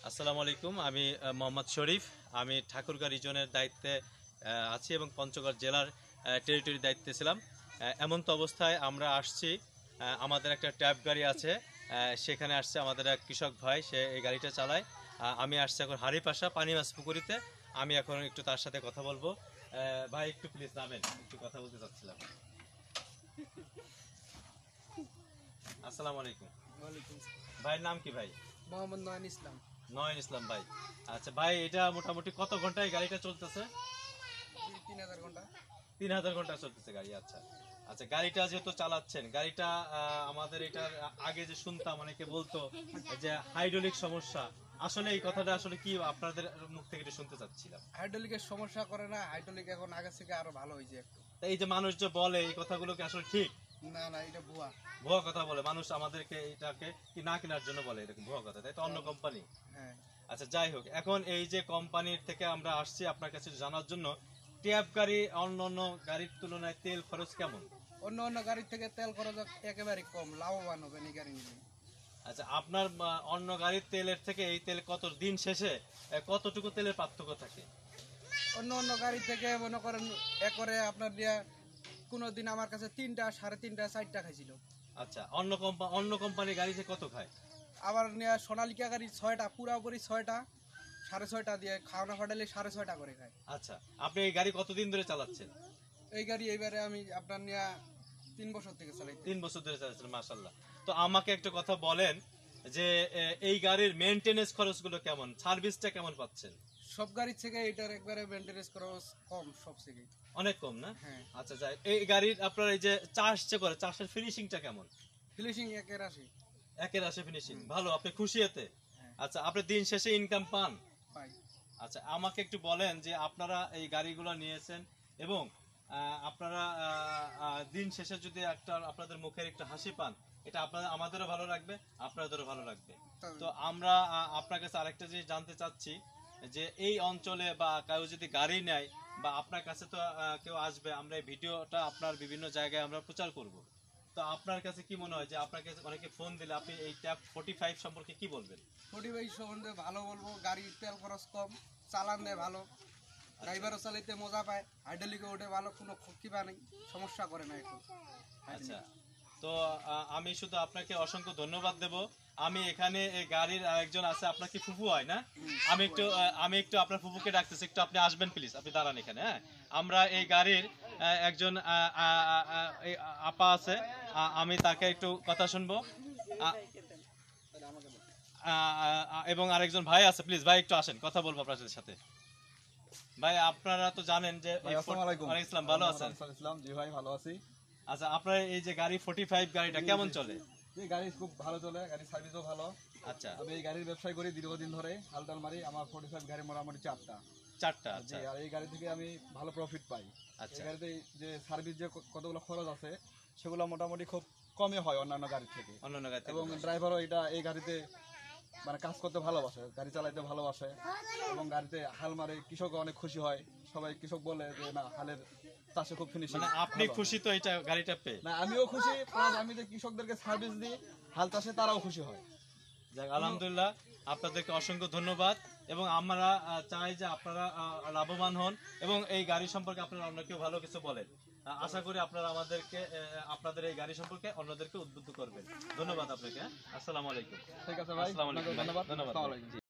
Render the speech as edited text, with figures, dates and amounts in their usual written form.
আসসালামু আলাইকুম। আমি মোহাম্মদ শরীফ। আমি ঠাকুরগাঁও রিজনের দায়িত্বে আছি এবং পঞ্চগড় জেলার টেরিটরির দায়িত্বে ছিলাম। এমন তো অবস্থায় আমরা আসছি, আমাদের একটা ট্যাব গাড়ি আছে, সেখানে আসছে আমাদের এক কৃষক ভাই, সে এই গাড়িটা চালায়। আমি আসছি এখন হাড়িপাশা পানিমাছ পুকুরিতে। আমি এখন একটু তার সাথে কথা বলবো। ভাই একটু প্লিজ নামেন, একটু কথা বলতে চাচ্ছিলাম। আসসালামু আলাইকুম। ওয়ালাইকুম ভাইয়ের নাম কি ভাই? মোহাম্মদ নয়ন ইসলাম। নয়ন ইসলাম ভাই। আচ্ছা ভাই, এটা মোটামুটি কত ঘন্টায় গাড়িটা চলতেছে? 3000 ঘন্টা। 3000 ঘন্টা চলতেছে গাড়ি। আচ্ছা আচ্ছা, গাড়িটা যেহেতু চালাচ্ছেন, গাড়িটা আমাদের এটার আগে যে শুনতাম অনেকে বলতো যে হাইড্রোলিক সমস্যা, আসলে এই কথাটা আসলে কি আপনাদের মুখ থেকে একটু শুনতে চাচ্ছিলাম। হাইড্রোলিকের সমস্যা করে না, হাইড্রোলিক এখন আগে থেকে আরো ভালো হয়েছে একটু। তা এই যে মানুষ যে বলে এই কথাগুলো কি আসলে ঠিক? না না, এটা ভুয়া। ভুয়া কথা বলে মানুষ, আমাদেরকে এটাকে কি না কেনার জন্য বলে এরকম ভুয়া কথা, তাই তো? অন্য কোম্পানি। হ্যাঁ, আচ্ছা যাই হোক, এখন এই যে কোম্পানির থেকে আমরা আসছি আপনার কাছে জানার জন্য, ট্যাব গাড়ি অন্য অন্য গাড়ির তুলনায় তেল খরচ কেমন? অন্য অন্য গাড়ির থেকে তেল খরচ একেবারে কম, লাভবান হবেন এই গাড়ি নিলে। আচ্ছা, আপনার অন্য গাড়ির তেলের থেকে এই তেল কত দিন শেষে কতটুকু তেলের পার্থক্য থাকে? অন্য অন্য গাড়ি থেকে মনে করেন একরে আপনার দিয়া কোনো দিন আমার কাছে 3টা, 3.5টা, 4টা খাইছিল। আচ্ছা, অন্য কোম্পানির গাড়িতে কত খায়? আবার নিয়ে সোনালিকা গাড়ি 6টা, পুরাপুরি 6টা, 6.5টা দিয়ে খাওয়ানো ফাটালে 6.5টা করে খায়। আচ্ছা, আপনি এই গাড়ি কতদিন ধরে চালাচ্ছেন? এই গাড়ি এইবারে আমি আপনার নিয়ে 3 বছর থেকে চালাই। 3 বছর ধরে চালাচ্ছেন, মাশাআল্লাহ। তো আমাকে একটা কথা বলেন যে এই গাড়ির মেইনটেনেন্স খরচগুলো কেমন, সার্ভিসটা কেমন পাচ্ছেন? সব গাড়ির থেকে এটার একবারে মেইনটেনেন্স খরচ কম সব থেকে। অনেক কম না? হ্যাঁ, আচ্ছা যাই, এই গাড়ির আপনার এই যে চাষ যে করে, চাষের ফিনিশিংটা কেমন? ফিনিশিং একের আসে। একের আশে ফিনিশিং ভালো, আপনি খুশি এতে? হ্যাঁ, আচ্ছা, আপনি দিন শেষে ইনকাম পান? পাই। আচ্ছা, আমাকে একটু বলেন যে আপনারা এই গাড়িগুলো নিয়েছেন এবং আপনারা দিন শেষে যদি একটা আপনাদের মুখের একটু হাসি পান, এটা আপনাদের আমাদেরও ভালো লাগবে, আপনাদেরও ভালো লাগবে। তো আমরা আপনার কাছে আরেকটা জিনিস জানতে চাচ্ছি যে এই অঞ্চলে বা কেউ যদি গাড়ি নেয় বা আপনার কাছে তো কেউ আসবে, আমরা এই ভিডিওটা আপনার বিভিন্ন জায়গায় আমরা প্রচার করব। তো আপনার কাছে কি মনে হয় যে আপনার কাছে অনেকে ফোন দিলে আপনি এই ট্যাব 45 সম্পর্কে কি বলবেন? 45 সম্বন্ধে ভালো বলবো, গাড়ির তেল খরচ কম, চালান দেয় ভালো, ড্রাইভারও চালাইতে মজা পায়, হাইড্রোলিকে ওঠে ভালো, কোনো কিবা নেই, সমস্যা করে না এখন। আচ্ছা, তো আমি শুধু আপনাকে অসংখ্য ধন্যবাদ দেব। আমি এখানে এই গাড়ির একজন আছে, আপনার কি ফুফু হয় না? আমি একটু আপনার ফুফুকে ডাকতেছি, একটু আপনি আসবেন প্লিজ, আপনি দাঁড়ান এখানে। হ্যাঁ, আমরা এই গাড়ির একজন এই আপা আছে, আমি তাকে একটু কথা শুনবো। আ- এবং আরেকজন ভাই আছে, প্লিজ ভাই একটু আসেন, কথা বলবো আপনাদের সাথে। ভাই, আপনারা তো জানেন যে আসসালামু আলাইকুম। ওয়ালাইকুম আসসালাম, ভালো আছেন? ইসলাম, জি ভাই ভালো আছি। আচ্ছা, আপনার এই যে গাড়ি 45 গাড়িটা কেমন চলে? এই গাড়ি খুব ভালো চলে, গাড়ির সার্ভিসও ভালো। আচ্ছা, আমি এই গাড়ির ব্যবসায় করি দীর্ঘদিন ধরে, হালটাল মারি। আমার 45 গাড়ি মোটামুটি 4টা। চারটা। জি, আচ্ছা আর এই গাড়ি থেকে আমি ভালো প্রফিট পাই। আচ্ছা এই গাড়িতে যে সার্ভিস যে কতগুলো খরচ আছে সেগুলো মোটামুটি খুব কমই হয় অন্যান্য গাড়ির থেকে। অন্যান্য গাড়ি থেকে। এবং ড্রাইভারও এই গাড়িতে মানে কাজ করতে ভালোবাসে, গাড়ি চালাইতে ভালোবাসে এবং গাড়িতে হাল মারে। কৃষকও অনেক খুশি হয়, সবাই কৃষক বলে যে না, হালের চাষে খুব ফিনিশিং। মানে আপনি খুশি তো এটা গাড়িটা পেয়ে? না, আমিও খুশি, প্লাস আমি যে কৃষকদেরকে সার্ভিস দিই হাল চাষে, তারাও খুশি হয়। যাক, আলহামদুলিল্লাহ, আপনাদেরকে অসংখ্য ধন্যবাদ। এবং আমরা চাই যে আপনারা লাভবান হন এবং এই গাড়ি সম্পর্কে আপনারা অন্য কেউ ভালো কিছু বলেন। আশা করি আপনারা আমাদেরকে আপনাদের এই গাড়ি সম্পর্কে অন্যদেরকে উদ্বুদ্ধ করবেন। ধন্যবাদ আপনাকে। আসসালামু আলাইকুম। ঠিক আছে ভাই, আসসালামু আলাইকুম। ধন্যবাদ। ধন্যবাদ। আসসালামু আলাইকুম।